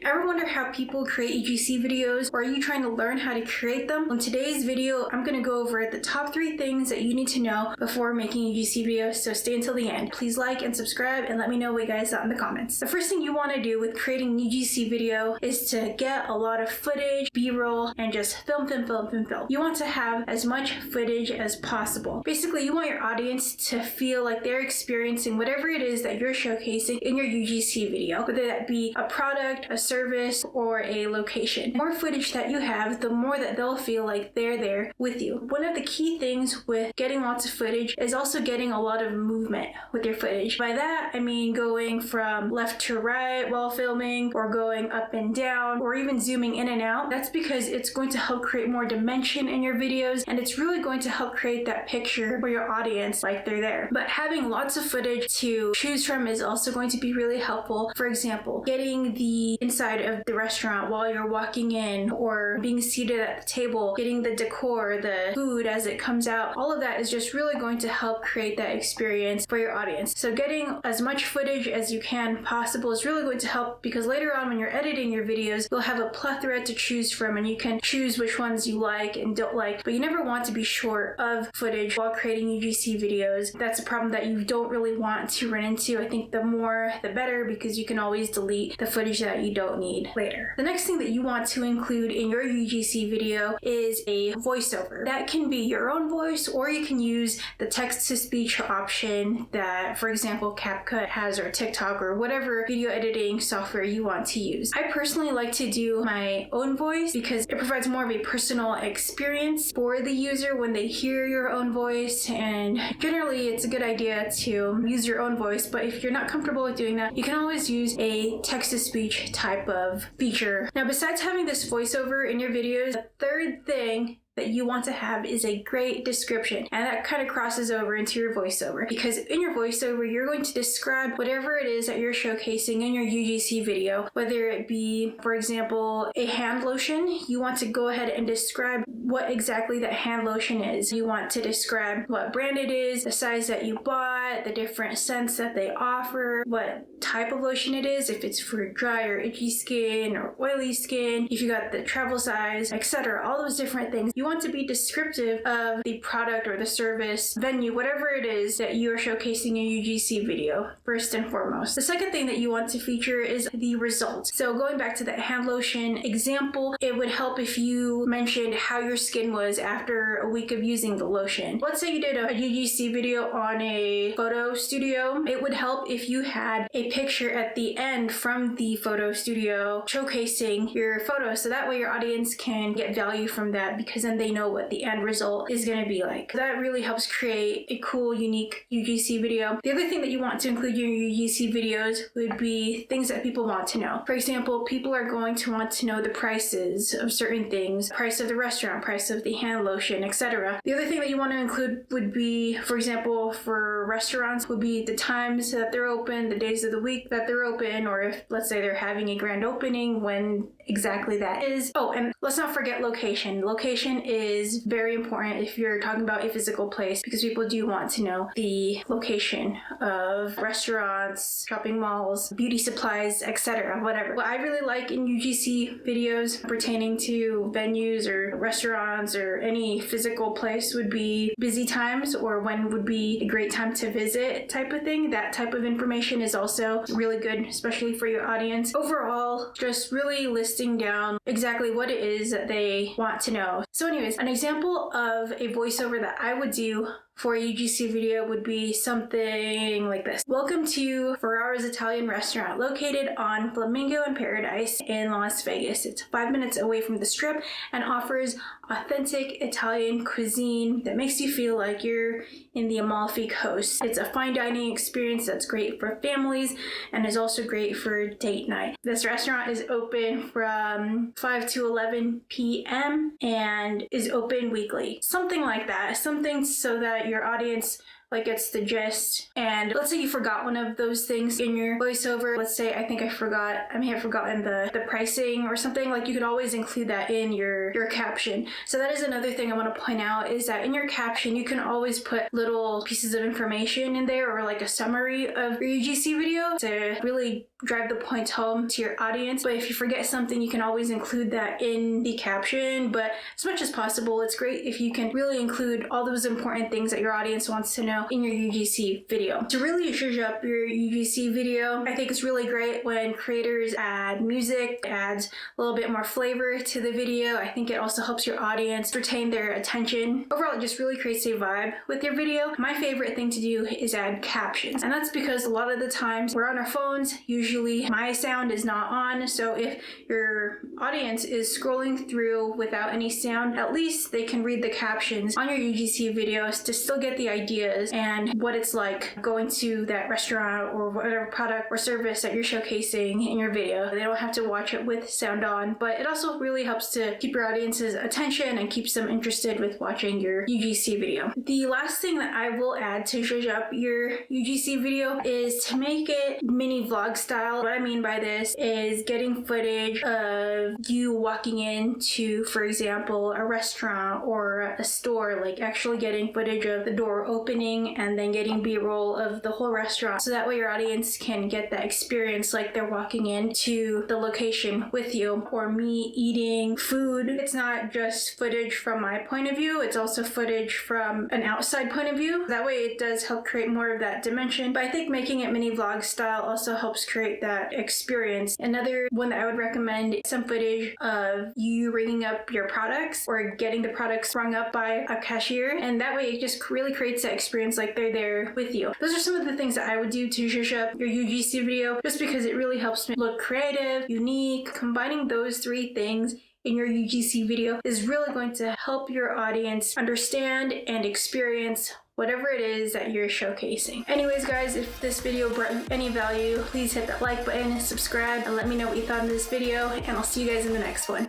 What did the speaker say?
Ever wonder how people create UGC videos, or are you trying to learn how to create them? In today's video, I'm going to go over the top 3 things that you need to know before making UGC videos, so stay until the end. Please like and subscribe and let me know what you guys thought in the comments. The first thing you want to do with creating an UGC video is to get a lot of footage, B-roll, and just film. You want to have as much footage as possible. Basically, you want your audience to feel like they're experiencing whatever it is that you're showcasing in your UGC video, whether that be a product, a service, or a location. The more footage that you have, the more that they'll feel like they're there with you. One of the key things with getting lots of footage is also getting a lot of movement with your footage. By that, I mean going from left to right while filming, or going up and down, or even zooming in and out. That's because it's going to help create more dimension in your videos, and it's really going to help create that picture for your audience like they're there. But having lots of footage to choose from is also going to be really helpful. For example, getting the inside of the restaurant while you're walking in, or being seated at the table, getting the decor, the food as it comes out. All of that is just really going to help create that experience for your audience. So getting as much footage as you can possible is really going to help, because later on when you're editing your videos, you'll have a plethora to choose from, and you can choose which ones you like and don't like. But you never want to be short of footage while creating UGC videos. That's a problem that you don't really want to run into. I think the more the better, because you can always delete the footage that you don't need later. The next thing that you want to include in your UGC video is a voiceover. That can be your own voice, or you can use the text-to-speech option that, for example, CapCut has, or TikTok, or whatever video editing software you want to use. I personally like to do my own voice because it provides more of a personal experience for the user when they hear your own voice, and generally it's a good idea to use your own voice. But if you're not comfortable with doing that, you can always use a text-to-speech type of feature. Now, besides having this voiceover in your videos, the third thing that you want to have is a great description, and that kind of crosses over into your voiceover, because in your voiceover you're going to describe whatever it is that you're showcasing in your UGC video. Whether it be, for example, a hand lotion, you want to go ahead and describe what exactly that hand lotion is. You want to describe what brand it is, the size that you bought, the different scents that they offer, what type of lotion it is, if it's for dry or itchy skin or oily skin, if you got the travel size, etc. All those different things. You want to be descriptive of the product or the service, venue, whatever it is that you are showcasing in your UGC video, first and foremost. The second thing that you want to feature is the results. So going back to that hand lotion example, it would help if you mentioned how your skin was after a week of using the lotion. Let's say you did a UGC video on a photo studio. It would help if you had a picture at the end from the photo studio showcasing your photos, so that way your audience can get value from that, because then they know what the end result is going to be like. That really helps create a cool, unique UGC video. The other thing that you want to include in your UGC videos would be things that people want to know. For example, people are going to want to know the prices of certain things, price of the restaurant, price of the hand lotion, etc. The other thing that you want to include would be, for example, for restaurants, would be the times that they're open, the days of the week that they're open, or if, let's say, they're having a grand opening, when exactly that is. Oh, and let's not forget location. Location is very important if you're talking about a physical place, because people do want to know the location of restaurants, shopping malls, beauty supplies, etc. Whatever. What I really like in UGC videos pertaining to venues or restaurants or any physical place would be busy times, or when would be a great time to visit type of thing. That type of information is also really good, especially for your audience. Overall, just really listing down exactly what it is that they want to know. So anyways, an example of a voiceover that I would do for a UGC video would be something like this. Welcome to Ferrara's Italian restaurant, located on Flamingo and Paradise in Las Vegas. It's 5 minutes away from the Strip and offers authentic Italian cuisine that makes you feel like you're in the Amalfi Coast. It's a fine dining experience that's great for families and is also great for date night. This restaurant is open from 5 to 11 p.m. and is open weekly. Something like that. Something so that your audience what gets the gist. And let's say you forgot one of those things in your voiceover. Let's say I may have forgotten the pricing or something. Like, you could always include that in your caption. So that is another thing I want to point out, is that in your caption you can always put little pieces of information in there, or like a summary of your UGC video to really drive the points home to your audience. But if you forget something, you can always include that in the caption. But as much as possible, it's great if you can really include all those important things that your audience wants to know in your UGC video. To really zhuzh up your UGC video, I think it's really great when creators add music. It adds a little bit more flavor to the video. I think it also helps your audience retain their attention. Overall, it just really creates a vibe with your video. My favorite thing to do is add captions, and that's because a lot of the times we're on our phones. Usually my sound is not on, so if your audience is scrolling through without any sound, at least they can read the captions on your UGC videos to still get the ideas and what it's like going to that restaurant or whatever product or service that you're showcasing in your video. They don't have to watch it with sound on, but it also really helps to keep your audience's attention and keeps them interested with watching your UGC video. The last thing that I will add to zhuzh up your UGC video is to make it mini vlog style. What I mean by this is getting footage of you walking into, for example, a restaurant or a store, like actually getting footage of the door opening and then getting B-roll of the whole restaurant. So that way your audience can get that experience like they're walking into the location with you. Or me eating food. It's not just footage from my point of view, it's also footage from an outside point of view. That way it does help create more of that dimension. But I think making it mini vlog style also helps create that experience. Another one that I would recommend is some footage of you ringing up your products or getting the products rung up by a cashier, and that way it just really creates that experience like they're there with you. Those are some of the things that I would do to zhuzh up your UGC video, just because it really helps me look creative, unique. Combining those three things in your UGC video is really going to help your audience understand and experience whatever it is that you're showcasing. Anyways guys, if this video brought you any value, please hit that like button, subscribe, and let me know what you thought of this video, and I'll see you guys in the next one.